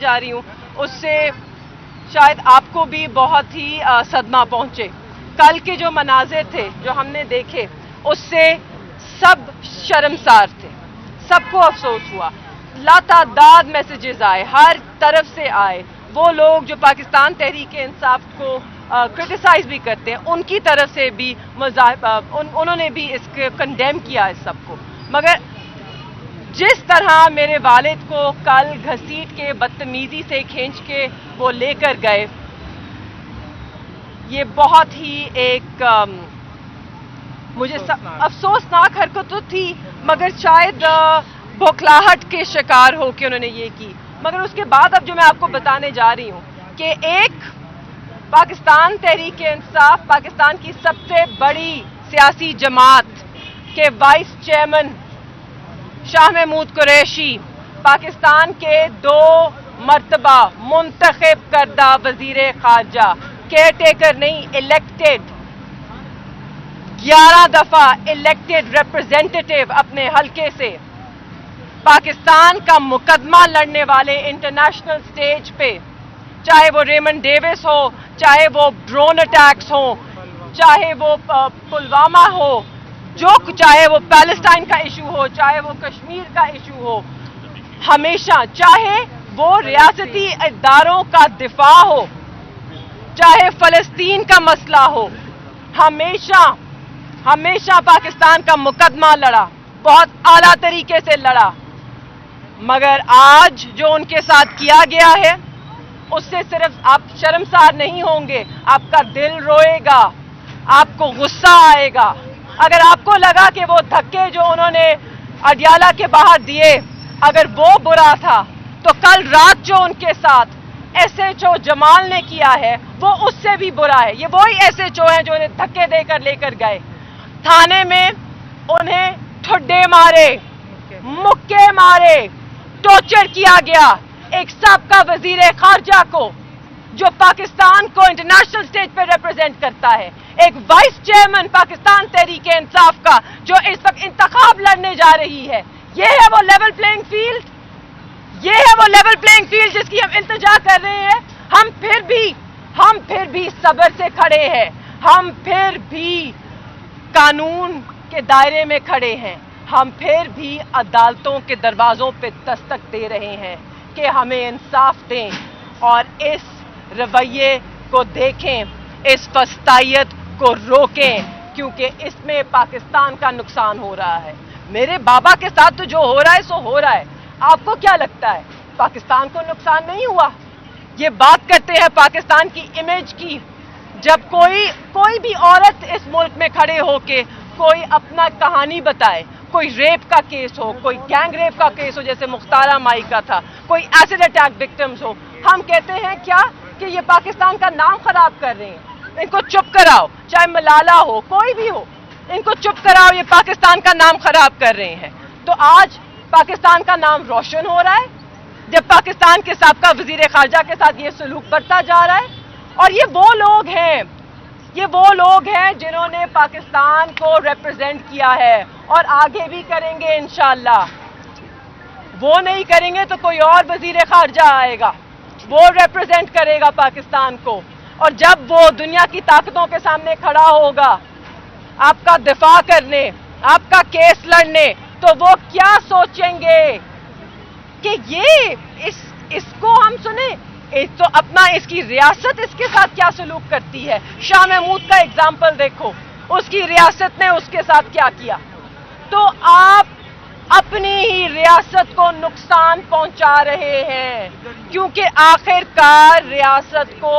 جا رہی ہوں اس سے شاید آپ کو بھی بہت ہی صدمہ پہنچے. کل کے جو مناظر تھے جو ہم نے دیکھے اس سے سب شرمسار تھے, سب کو افسوس ہوا. لاتعداد میسیجز آئے, ہر طرف سے آئے. وہ لوگ جو پاکستان تحریک انصاف کو کرٹیسائز بھی کرتے ہیں ان کی طرف سے بھی انہوں نے بھی اس کے کنڈیم کیا اس سب کو. مگر جس طرح میرے والد کو کل گھسیٹ کے بدتمیزی سے کھینچ کے وہ لے کر گئے, یہ بہت ہی ایک مجھے افسوسناک حرکت تو تھی, مگر شاید بوکھلاہٹ کے شکار ہو کے انہوں نے یہ کی. مگر اس کے بعد اب جو میں آپ کو بتانے جا رہی ہوں کہ ایک پاکستان تحریک انصاف پاکستان کی سب سے بڑی سیاسی جماعت کے وائس چیئرمین شاہ محمود قریشی, پاکستان کے 2 مرتبہ منتخب کردہ وزیر خارجہ, کیئر ٹیکر نہیں الیکٹڈ, 11 دفعہ الیکٹڈ ریپرزینٹیٹو اپنے حلقے سے, پاکستان کا مقدمہ لڑنے والے انٹرنیشنل سٹیج پہ, چاہے وہ ریمنڈ ڈیوس ہو, چاہے وہ ڈرون اٹیکس ہوں, چاہے وہ پلوامہ ہو, چاہے وہ پیلسٹائن کا ایشو ہو, چاہے وہ کشمیر کا ایشو ہو, ہمیشہ چاہے وہ ریاستی اداروں کا دفاع ہو, چاہے فلسطین کا مسئلہ ہو, ہمیشہ پاکستان کا مقدمہ لڑا, بہت اعلیٰ طریقے سے لڑا. مگر آج جو ان کے ساتھ کیا گیا ہے اس سے صرف آپ شرمسار نہیں ہوں گے, آپ کا دل روئے گا, آپ کو غصہ آئے گا. اگر آپ کو لگا کہ وہ دھکے جو انہوں نے اڈیالہ کے باہر دیے اگر وہ برا تھا, تو کل رات جو ان کے ساتھ ایس ایچ او جمال نے کیا ہے وہ اس سے بھی برا ہے. یہ وہی ایس ایچ او ہیں جو انہیں دھکے دے کر لے کر گئے, تھانے میں انہیں ٹھڈے مارے, مکے مارے, ٹارچر کیا گیا. ایک سابقہ وزیر خارجہ کو جو پاکستان کو انٹرنیشنل سٹیج پہ ریپرزینٹ کرتا ہے, ایک وائس چیئرمین پاکستان تحریک انصاف کا جو اس وقت انتخاب لڑنے جا رہی ہے. یہ ہے وہ لیول پلینگ فیلڈ, یہ ہے وہ لیول پلینگ فیلڈ جس کی ہم التجا کر رہے ہیں. ہم پھر بھی صبر سے کھڑے ہیں, ہم پھر بھی قانون کے دائرے میں کھڑے ہیں, ہم پھر بھی عدالتوں کے دروازوں پہ دستک دے رہے ہیں کہ ہمیں انصاف دیں, اور اس رویے کو دیکھیں, اس فسطائیت کو روکیں, کیونکہ اس میں پاکستان کا نقصان ہو رہا ہے. میرے بابا کے ساتھ تو جو ہو رہا ہے سو ہو رہا ہے. آپ کو کیا لگتا ہے پاکستان کو نقصان نہیں ہوا؟ یہ بات کرتے ہیں پاکستان کی امیج کی. جب کوئی بھی عورت اس ملک میں کھڑے ہو کے کوئی اپنا کہانی بتائے, کوئی ریپ کا کیس ہو, کوئی گینگ ریپ کا کیس ہو جیسے مختارہ مائی کا تھا, کوئی ایسڈ اٹیک وکٹمز ہو, ہم کہتے ہیں کیا کہ یہ پاکستان کا نام خراب کر رہے ہیں, ان کو چپ کراؤ. چاہے ملالہ ہو, کوئی بھی ہو, ان کو چپ کراؤ, یہ پاکستان کا نام خراب کر رہے ہیں. تو آج پاکستان کا نام روشن ہو رہا ہے جب پاکستان کے سابقہ وزیر خارجہ کے ساتھ یہ سلوک بڑھتا جا رہا ہے. اور یہ وہ لوگ ہیں جنہوں نے پاکستان کو ریپرزینٹ کیا ہے اور آگے بھی کریں گے انشاءاللہ. وہ نہیں کریں گے تو کوئی اور وزیر خارجہ آئے گا, وہ ریپرزینٹ کرے گا پاکستان کو. اور جب وہ دنیا کی طاقتوں کے سامنے کھڑا ہوگا آپ کا دفاع کرنے, آپ کا کیس لڑنے, تو وہ کیا سوچیں گے کہ یہ اس کو ہم سنیں. تو اپنا اس کی ریاست اس کے ساتھ کیا سلوک کرتی ہے. شاہ محمود کا ایگزامپل دیکھو, اس کی ریاست نے اس کے ساتھ کیا کیا. تو آپ اپنی ہی ریاست کو نقصان پہنچا رہے ہیں, کیونکہ آخر کار ریاست کو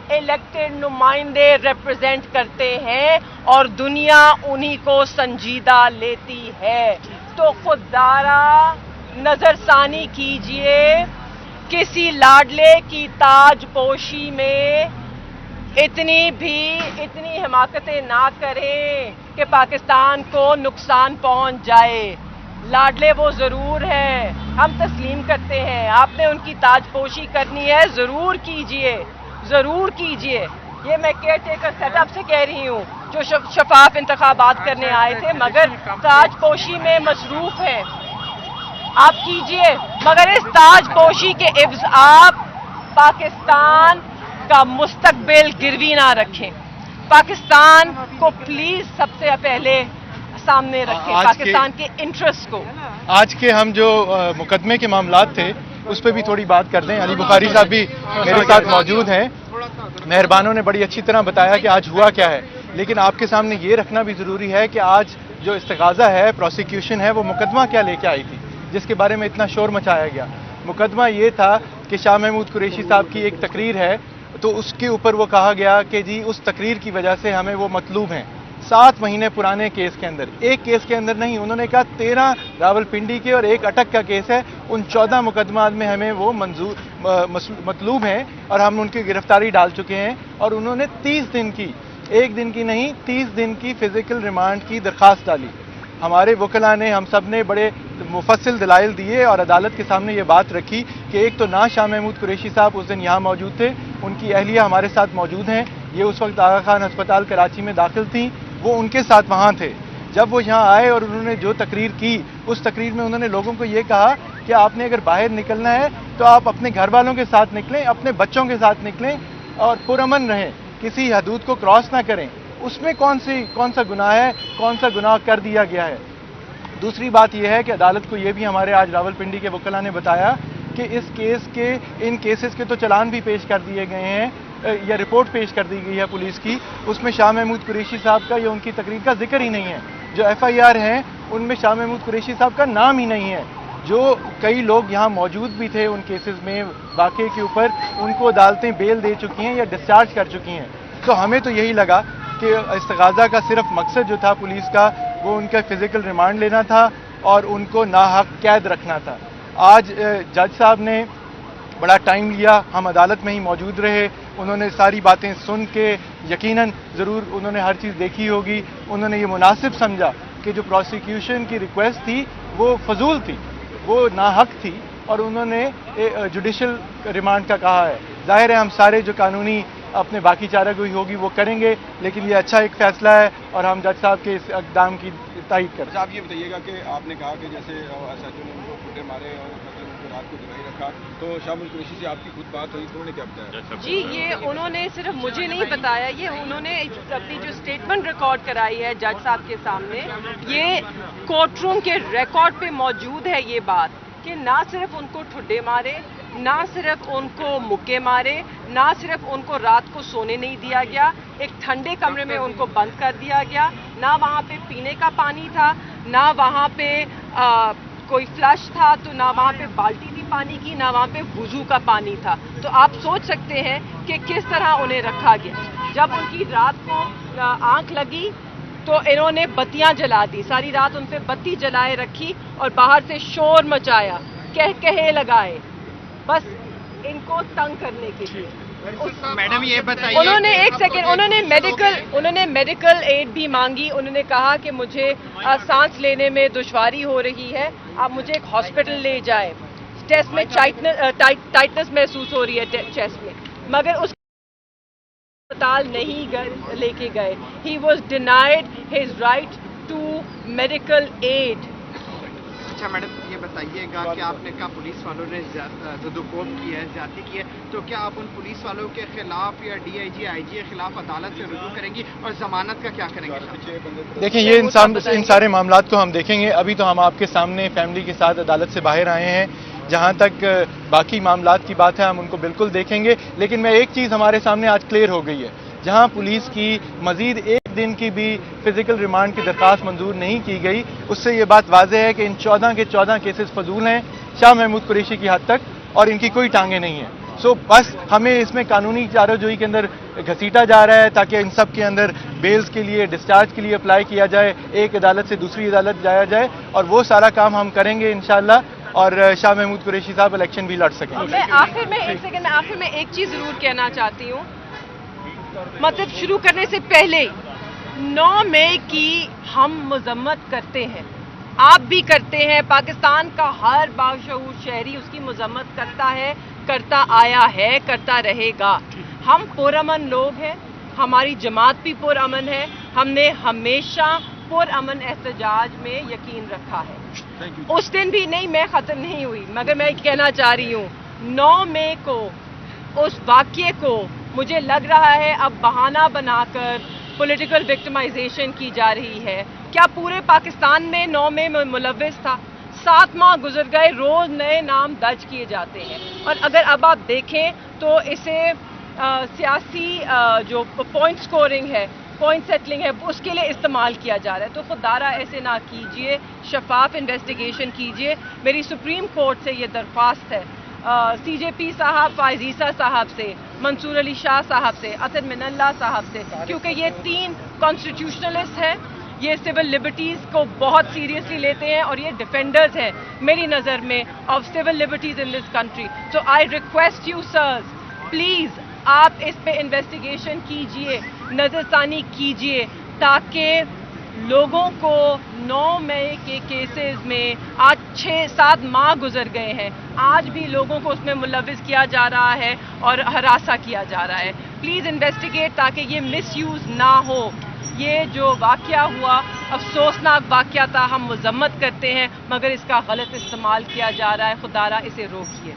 الیکٹڈ نمائندے ریپرزینٹ کرتے ہیں اور دنیا انہی کو سنجیدہ لیتی ہے. تو خوددارا نظر ثانی کیجئے, کسی لاڈلے کی تاج پوشی میں اتنی حماقتیں نہ کریں کہ پاکستان کو نقصان پہنچ جائے. لاڈلے وہ ضرور ہیں, ہم تسلیم کرتے ہیں, آپ نے ان کی تاج پوشی کرنی ہے, ضرور کیجئے. یہ میں کیئر ٹیکر سیٹ اپ سے کہہ رہی ہوں جو شفاف انتخابات کرنے آئے تھے مگر تاج پوشی میں مصروف ہیں. आप कीजिए, मगर इस ताजपोशी के इव्ज आप पाकिस्तान का मुस्तकबिल गिरवी ना रखें। पाकिस्तान को प्लीज सबसे पहले सामने रखें, पाकिस्तान के इंटरेस्ट को। आज के हम जो मुकदमे के मामलात थे उस पर भी थोड़ी बात कर दें। अली बुखारी साहब भी मेरे साथ मौजूद हैं। मेहरबानों ने बड़ी अच्छी तरह बताया कि आज हुआ क्या है, लेकिन आपके सामने ये रखना भी ज़रूरी है कि आज जो इस्तग़ाज़ा है, प्रोसिक्यूशन है, वो मुकदमा क्या लेके आई थी जिसके बारे में इतना शोर मचाया गया। मुकदमा ये था कि शाह महमूद कुरैशी साहब की एक तकरीर है, तो उसके ऊपर वो कहा गया कि जी उस तकरीर की वजह से हमें वो मतलूब हैं। 7 महीने पुराने केस के अंदर, एक केस के अंदर नहीं, उन्होंने कहा 13 रावलपिंडी के और एक अटक का केस है, उन 14 मुकदमात में हमें वो मतलूब हैं और हम उनकी गिरफ्तारी डाल चुके हैं। और उन्होंने 30 दिन की, एक दिन की नहीं, 30 दिन की फिजिकल रिमांड की दरख्वास्त डाली। हमारे वकला ने, हम सब ने बड़े मुफस्सिल दलाइल दिए और अदालत के सामने ये बात रखी कि एक तो ना शाह महमूद कुरैशी साहब उस दिन यहाँ मौजूद थे, उनकी अहलिया हमारे साथ मौजूद हैं, ये उस वक्त आगा खान अस्पताल कराची में दाखिल थी, वो उनके साथ वहाँ थे। जब वो यहाँ आए और उन्होंने जो तकरीर की, उस तकरीर में उन्होंने लोगों को ये कहा कि आपने अगर बाहर निकलना है तो आप अपने घर वालों के साथ निकलें, अपने बच्चों के साथ निकलें और पुरअमन रहें, किसी हदूद को क्रॉस ना करें। उसमें कौन सा गुनाह है, कौन सा गुनाह कर दिया गया है। दूसरी बात यह है कि अदालत को यह भी हमारे आज रावलपिंडी के वकला ने बताया कि इस केस के, इन केसेस के तो चलान भी पेश कर दिए गए हैं या रिपोर्ट पेश कर दी गई है पुलिस की, उसमें शाह महमूद कुरैशी साहब का या उनकी तकरीर का जिक्र ही नहीं है। जो FIR हैं उनमें शाह महमूद कुरैशी साहब का नाम ही नहीं है। जो कई लोग यहाँ मौजूद भी थे उन केसेस में, वाक़े के ऊपर, उनको अदालतें बेल दे चुकी हैं या डिस्चार्ज कर चुकी हैं। तो हमें तो यही लगा कि इस्तग़ाज़ा का सिर्फ मकसद जो था पुलिस का, वो उनका फिजिकल रिमांड लेना था और उनको नाहक कैद रखना था। आज जज साहब ने बड़ा टाइम लिया, हम अदालत में ही मौजूद रहे, उन्होंने सारी बातें सुन के, यकीनन ज़रूर उन्होंने हर चीज़ देखी होगी, उन्होंने ये मुनासिब समझा कि जो प्रोसिक्यूशन की रिक्वेस्ट थी वो फजूल थी, वो नाहक थी और उन्होंने जुडिशल रिमांड का कहा है। जाहिर है हम सारे जो कानूनी अपने बाकी चारागोई होगी वो करेंगे, लेकिन ये अच्छा एक फैसला है और हम जज साहब के इस इक़दाम की तायीद करते हैं। आप ये बताइएगा कि आपने कहा कि जैसे SHO ने उनको फुटे मारे और उनको रात को जगाई रखा, तो शाह महमूद कुरैशी से आपकी खुद बात हुई, तो उन्होंने क्या बताया? जी, ये उन्होंने सिर्फ मुझे नहीं बताया, ये उन्होंने अपनी जो स्टेटमेंट रिकॉर्ड कराई है जज साहब के सामने, ये कोर्ट रूम के रिकॉर्ड पे मौजूद है ये बात कि ना सिर्फ उनको ठुड्डे मारे, ना सिर्फ उनको मुक्के मारे, ना सिर्फ उनको रात को सोने नहीं दिया गया, एक ठंडे कमरे में उनको बंद कर दिया गया, ना वहाँ पे पीने का पानी था, ना वहाँ पे कोई फ्लश था, तो ना वहाँ पे बाल्टी थी पानी की, ना वहाँ पे वुजू का पानी था। तो आप सोच सकते हैं कि किस तरह उन्हें रखा गया। जब उनकी रात को आंख लगी तो इन्होंने बत्तियां जला दी, सारी रात उन पे बत्ती जलाए रखी और बाहर से शोर मचाया, कहे लगाए, बस इनको तंग करने के लिए। मैडम ये बताइए, उन्होंने एक सेकेंड, उन्होंने मेडिकल एड भी मांगी। उन्होंने कहा कि मुझे सांस लेने में दुश्वारी हो रही है, आप मुझे एक हॉस्पिटल ले जाएं, टेस्ट में टाइटनेस महसूस हो रही है चेस्ट में, मगर उस अस्पताल नहीं लेके गए। He was denied his right to medical aid. अच्छा मैडम ये बताइएगा कि आपने कहा पुलिस वालों ने ज़दोकोब की है, ज्यादती की है, तो क्या आप उन पुलिस वालों के खिलाफ या DIG IG के खिलाफ अदालत से रुजू करेंगी और जमानत का क्या करेंगे? देखिए, ये इन सारे मामलात को हम देखेंगे। अभी तो हम आपके सामने फैमिली के साथ अदालत से बाहर आए हैं, जहाँ तक बाकी मामलात की बात है हम उनको बिल्कुल देखेंगे। लेकिन मैं एक चीज़ हमारे सामने आज क्लियर हो गई है, जहाँ पुलिस की मजीद एक दिन की भी फिजिकल रिमांड की दरख्वास्त मंजूर नहीं की गई, उससे ये बात वाज़ेह है कि इन 14 के 14 केसेस फजूल हैं शाह महमूद कुरैशी की हद तक, और इनकी कोई टांगें नहीं हैं। सो बस हमें इसमें कानूनी चाराजोई के अंदर घसीटा जा रहा है ताकि इन सब के अंदर बेल्स के लिए, डिस्चार्ज के लिए अप्लाई किया जाए, एक अदालत से दूसरी अदालत जाया जाए, और वो सारा काम हम करेंगे इंशाअल्लाह, और शाह महमूद कुरैशी साहब इलेक्शन भी लड़ सकेंगे। मैं आखिर में एक चीज़ ज़रूर कहना चाहती हूँ, मतलब शुरू करने से पहले 9 मई की हम मजम्मत करते हैं, आप भी करते हैं, पाकिस्तान का हर बाशऊर शहरी उसकी मजम्मत करता है, करता आया है, करता रहेगा। हम पुरअमन लोग हैं, हमारी जमात भी पुरअमन है, हमने हमेशा पुरअमन एहतजाज में यकीन रखा है। उस दिन भी नहीं, मैं ख़त्म नहीं हुई, मगर मैं कहना चाह रही हूँ 9 मई को उस वाक़ये को मुझे लग रहा है अब बहाना बनाकर पॉलिटिकल विक्टिमाइजेशन की जा रही है। क्या पूरे पाकिस्तान में 9 मई में मुलव्विस था? 7 माह गुजर गए, रोज़ नए नाम दर्ज किए जाते हैं, और अगर अब आप देखें तो इसे सियासी जो पॉइंट स्कोरिंग है, पॉइंट सेटलिंग है, उसके लिए इस्तेमाल किया जा रहा है। तो खुदारा ऐसे ना कीजिए, शफाफ इन्वेस्टिगेशन कीजिए। मेरी सुप्रीम कोर्ट से ये दरख्वास्त है, CJP साहब, फायजीसा साहब से, मंसूर अली शाह साहब से, असद मिनल्ला साहब से, क्योंकि ये 3 कॉन्स्टिट्यूशनलिस्ट हैं, ये सिविल लिबर्टीज़ को बहुत सीरियसली लेते हैं और ये डिफेंडर्स हैं मेरी नज़र में of civil liberties in this country. So I request you sirs, please आप इस पे इन्वेस्टिगेशन कीजिए, नज़रसानी कीजिए, ताकि लोगों को 9 मई के केसेस में आज 6-7 माह गुजर गए हैं, आज भी लोगों को उसमें मुलव्विस किया जा रहा है और हरासा किया जा रहा है। प्लीज़ इन्वेस्टिगेट ताकि ये मिसयूज़ ना हो। ये जो वाक़या हुआ अफसोसनाक वाक़या था, हम मज़म्मत करते हैं, मगर इसका गलत इस्तेमाल किया जा रहा है। खुदारा इसे रोकिए।